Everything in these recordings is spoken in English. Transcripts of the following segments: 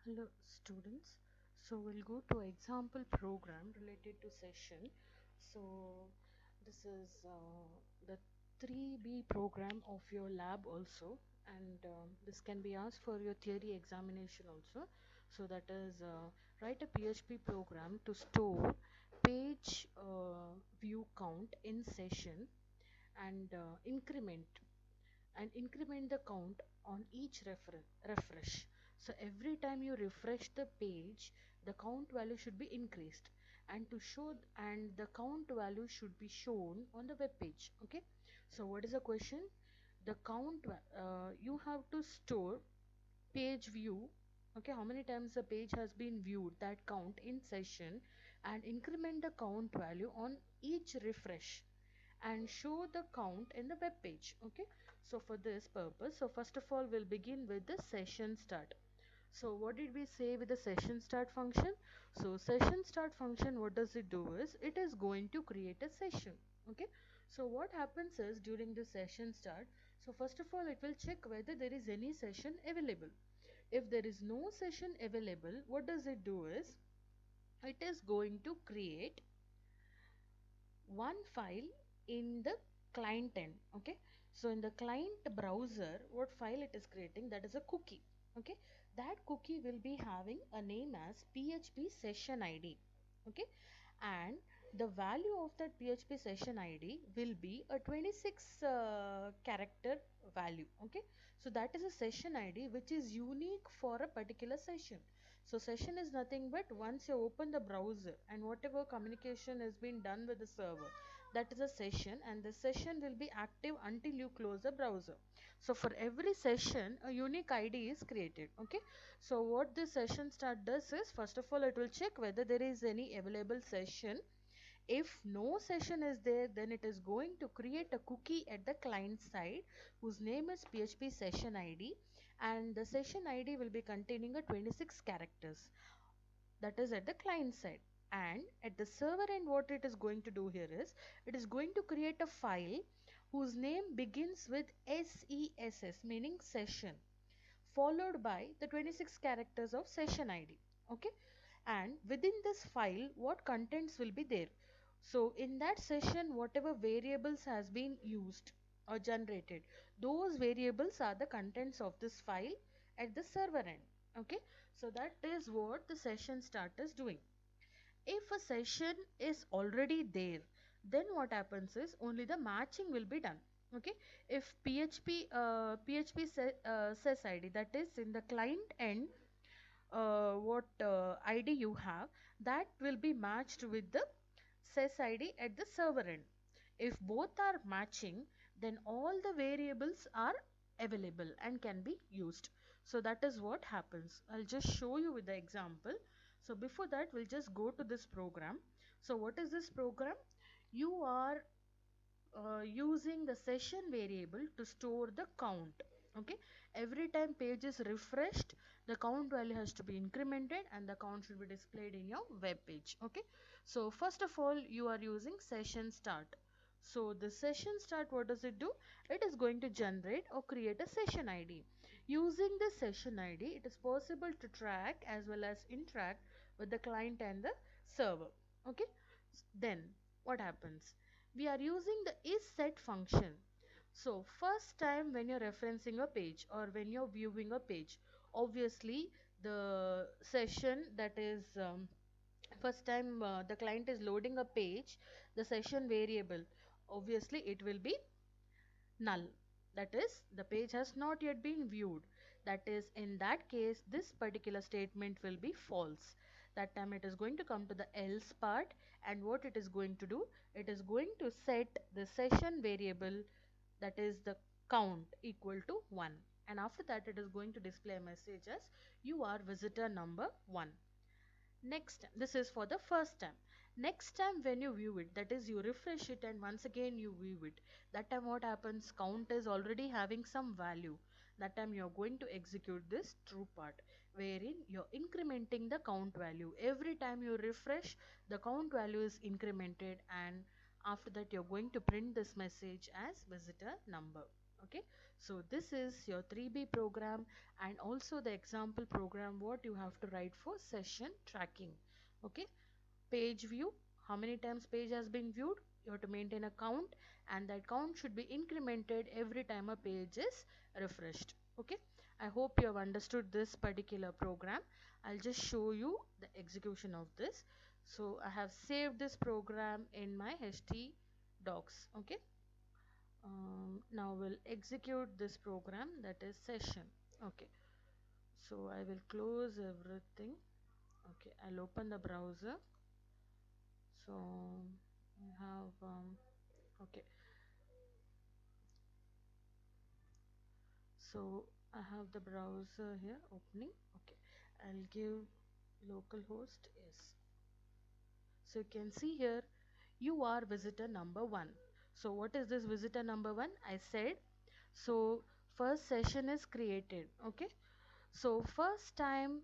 Hello students. So we'll go to example program related to session. So this is the 3B program of your lab also, and this can be asked for your theory examination also. So that is write a PHP program to store page view count in session and increment the count on each refresh. So every time you refresh the page, the count value should be increased, and the count value should be shown on the web page. Okay, so what is the question? The you have to store page view. Okay, how many times the page has been viewed, that count in session, and increment the count value on each refresh and show the count in the web page. Okay, so for this purpose, so first of all we'll begin with the session start. So what did we say with the session start function? So session start function, what does it do is it is going to create a session. Okay, so what happens is during the session start, so first of all it will check whether there is any session available. If there is no session available, what does it do is it is going to create one file in the client end. Okay, so in the client browser, what file it is creating, that is a cookie. Okay, that cookie will be having a name as php session id. Okay, and the value of that php session id will be a 26 character value. Okay, so that is a session id which is unique for a particular session. So session is nothing but once you open the browser and whatever communication has been done with the server, that is a session, and the session will be active until you close the browser. So for every session a unique id is created. Okay, so what this session start does is first of all it will check whether there is any available session. If no session is there, then it is going to create a cookie at the client side whose name is php session id, and the session id will be containing a 26 characters. That is at the client side. And at the server end, what it is going to do here is it is going to create a file whose name begins with sess, meaning session, followed by the 26 characters of session id. Okay, and within this file what contents will be there? So in that session, whatever variables has been used or generated, those variables are the contents of this file at the server end. Okay, so that is what the session start is doing. If a session is already there, then what happens is only the matching will be done. Okay, if php says id, that is in the client end, what id you have, that will be matched with the sys id at the server end. If both are matching, then all the variables are available and can be used. So that is what happens. I'll just show you with the example. So before that, we'll just go to this program. So what is this program? You are using the session variable to store the count. Okay, every time page is refreshed, the count value has to be incremented and the count should be displayed in your web page. Okay, so first of all you are using session start. So the session start, what does it do? It is going to generate or create a session id. Using the session id, it is possible to track as well as interact with the client and the server. Okay, then what happens? We are using the isSet function. So first time when you're referencing a page or when you're viewing a page, obviously the session, that is first time the client is loading a page, the session variable, obviously it will be null. That is, the page has not yet been viewed. That is, in that case this particular statement will be false. That time it is going to come to the else part, and what it is going to do, it is going to set the session variable, that is the count, equal to 1, and after that it is going to display a message as you are visitor number 1. Next, this is for the first time. Next time when you view it, that is you refresh it and once again you view it, that time what happens, count is already having some value. That time you are going to execute this true part, wherein you're incrementing the count value. Every time you refresh, the count value is incremented, and after that you're going to print this message as visitor number. Okay, so this is your 3B program and also the example program what you have to write for session tracking. Okay, page view, how many times page has been viewed, you have to maintain a count, and that count should be incremented every time a page is refreshed. Okay, I hope you have understood this particular program. I'll just show you the execution of this. So I have saved this program in my ht docs. Okay, now we'll execute this program, that is session. Okay, so I will close everything. Okay, I'll open the browser. So I have okay, so I have the browser here opening. Okay, I'll give localhost yes. So you can see here you are visitor number one. So what is this visitor number one? I said so first session is created. Okay, so first time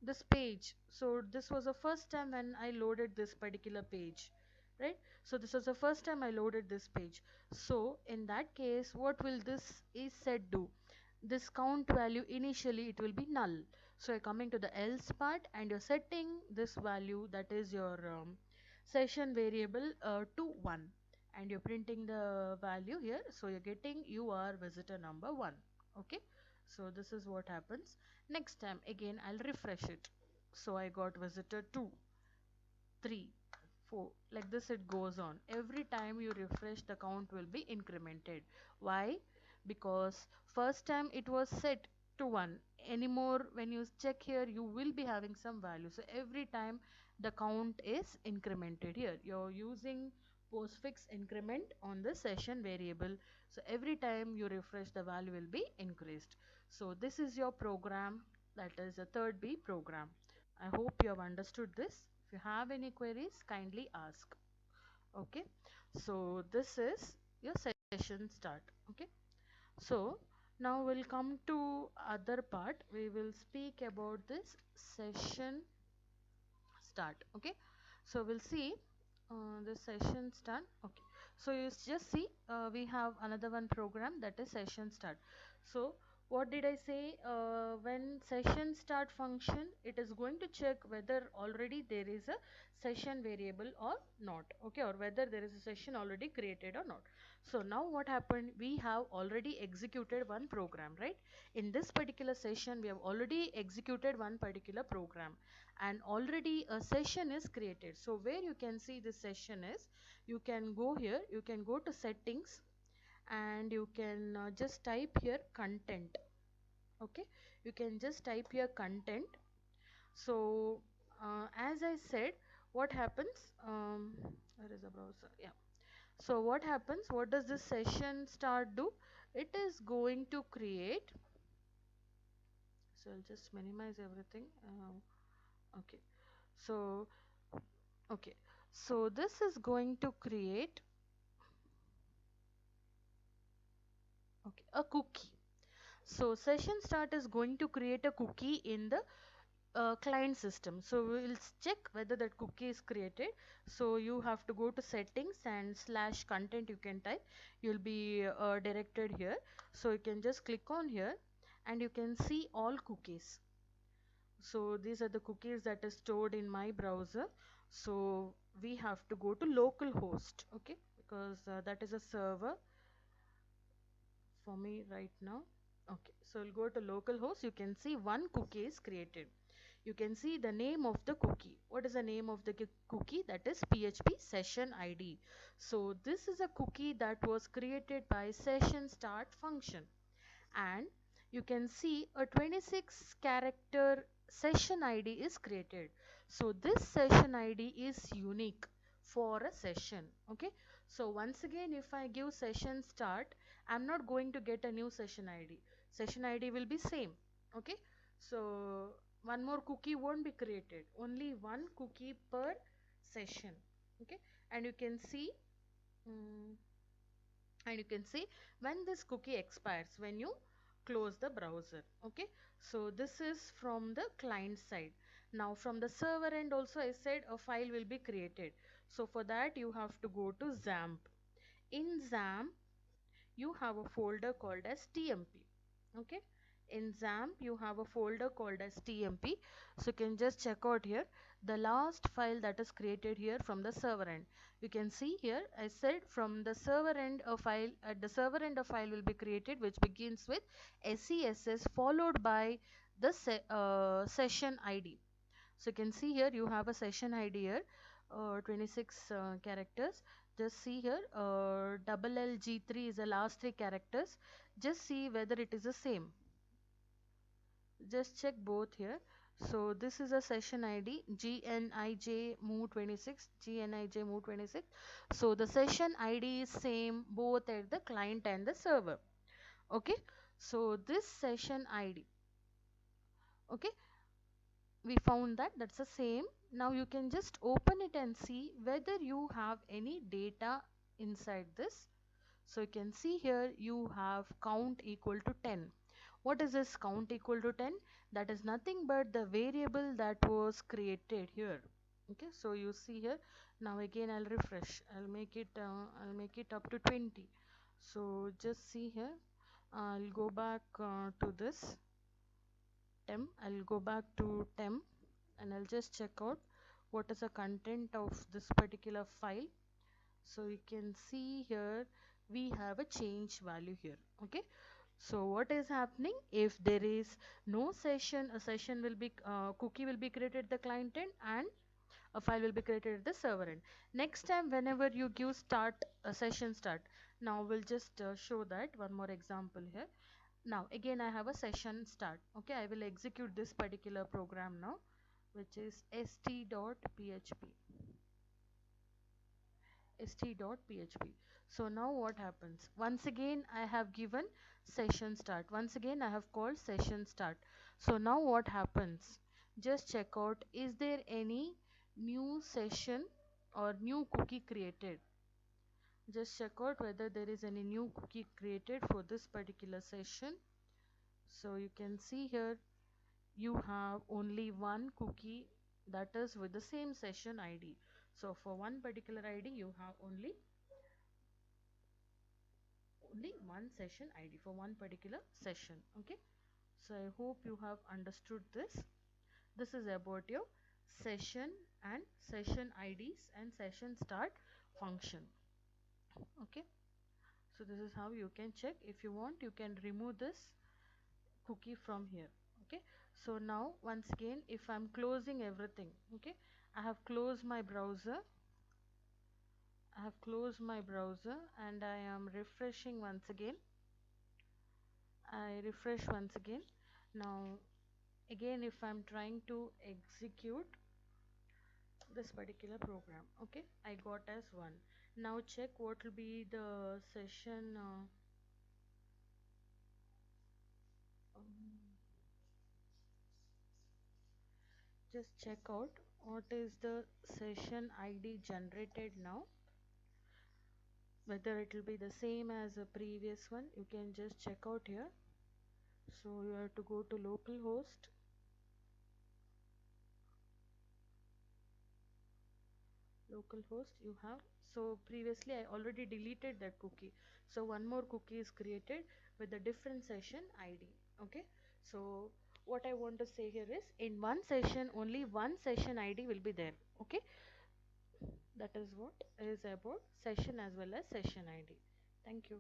this page, so this was the first time when I loaded this particular page, right? So this was the first time I loaded this page. So in that case what will this is set do? This count value initially it will be null. So you're coming to the else part and you're setting this value, that is your session variable to 1, and you're printing the value here, so you're getting you are visitor number 1. Okay, so this is what happens. Next time again I'll refresh it, so I got visitor 2, 3, 4, like this it goes on. Every time you refresh the count will be incremented. Why? Because first time it was set to 1, anymore when you check here you will be having some value, so every time the count is incremented. Here you're using postfix increment on the session variable, so every time you refresh the value will be increased. So this is your program, that is a third B program. I hope you have understood this. If you have any queries, kindly ask. Okay, so this is your session start. Okay, so now we'll come to other part. We will speak about this session start. Okay, so we'll see the session start. Okay, so you just see we have another one program, that is session start. So what did I say? When session start function, it is going to check whether already there is a session variable or not. Okay, or whether there is a session already created or not. So now what happened, we have already executed one program, right? In this particular session we have already executed one particular program and already a session is created. So where you can see this session is, you can go here, you can go to settings and you can just type here content. Okay, you can just type here content. So as I said, what happens, where is the browser? Yeah, so what happens, what does this session start do? It is going to create, so I'll just minimize everything. Okay, so okay, so this is going to create okay a cookie. So session start is going to create a cookie in the client system. So we'll check whether that cookie is created. So you have to go to settings and slash content, you can type, you'll be directed here. So you can just click on here and you can see all cookies. So these are the cookies that is stored in my browser. So we have to go to localhost. Okay, because that is a server for me right now. Okay, so we'll go to localhost. You can see one cookie is created. You can see the name of the cookie. What is the name of the cookie? That is PHP session ID. So this is a cookie that was created by session start function, and you can see a 26 character session ID is created. So this session ID is unique for a session. Okay, so once again if I give session start, I'm not going to get a new session ID. Session ID will be same. Okay, so one more cookie won't be created, only one cookie per session. Okay, and you can see mm, and you can see when this cookie expires when you close the browser. Okay, so this is from the client side. Now from the server end also I said a file will be created. So for that you have to go to XAMPP. In XAMPP you have a folder called as tmp. Okay, in XAMPP you have a folder called as tmp. So you can just check out here the last file that is created here from the server end. You can see here I said from the server end a file, at the server end a file will be created which begins with SESS followed by the session ID. So you can see here you have a session ID here, 26 characters. Just see here, double LG3 is the last three characters. Just see whether it is the same. Just check both here. So this is a session ID GNIJ move 26, GNIJ move 26. So the session ID is same both at the client and the server. Okay, so this session ID, okay, we found that that's the same. Now you can just open it and see whether you have any data inside this. So you can see here you have count equal to 10. What is this count equal to 10? That is nothing but the variable that was created here. Okay, so you see here. Now again I'll refresh. I'll make it up to 20. So just see here. I'll go back to this temp. I'll go back to temp and I'll just check out what is the content of this particular file. So you can see here we have a change value here. Okay, so what is happening if there is no session, a session will be cookie will be created at the client end and a file will be created at the server end. Next time whenever you give start a session start, now we'll just show that one more example here. Now again I have a session start. Okay, I will execute this particular program now, which is st.php. st.php. So now what happens? Once again I have given session start. Once again I have called session start. So now what happens? Just check out, is there any new session or new cookie created? Just check out whether there is any new cookie created for this particular session. So you can see here you have only one cookie, that is with the same session ID. So for one particular ID you have only one session ID for one particular session. Okay, so I hope you have understood this. This is about your session and session IDs and session start function. Okay, so this is how you can check. If you want, you can remove this cookie from here. Okay, so now once again if I'm closing everything, okay, I have closed my browser. I have closed my browser and I am refreshing once again. I refresh once again. Now again if I'm trying to execute this particular program, okay, I got as 1. Now check what will be the session um, just check out what is the session ID generated now, whether it will be the same as the previous one. You can just check out here. So you have to go to localhost. Localhost you have, so previously I already deleted that cookie, so one more cookie is created with a different session ID. Okay, so what I want to say here is in one session only one session ID will be there. Okay, that is what is about session as well as session ID. Thank you.